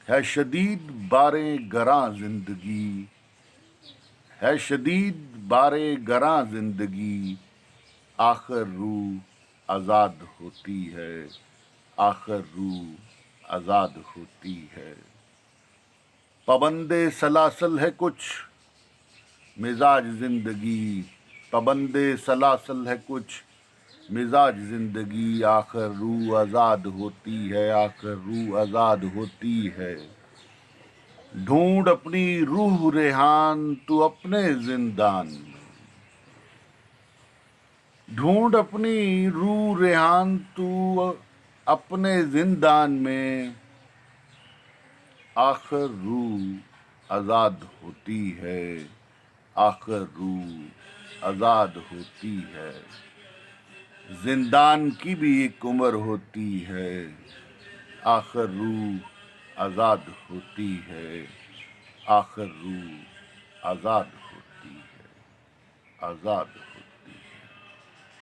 ہے شدید باریں گراں زندگی، ہے شدید باریں گراں زندگی، آخر روح آزاد ہوتی ہے، آخر روح آزاد ہوتی ہے۔ پابند سلاسل ہے کچھ مزاج زندگی، پابند سلاسل ہے کچھ مزاج زندگی، آخر روح آزاد ہوتی ہے، آخر روح آزاد ہوتی ہے۔ ڈھونڈ اپنی روح ریحان تو اپنے زندان میں، ڈھونڈ اپنی روح ریحان تو اپنے زندان میں، آخر روح آزاد ہوتی ہے، آخر روح آزاد ہوتی ہے۔ زندان کی بھی ایک عمر ہوتی ہے، آخر روح آزاد ہوتی ہے، آخر روح آزاد ہوتی ہے، آزاد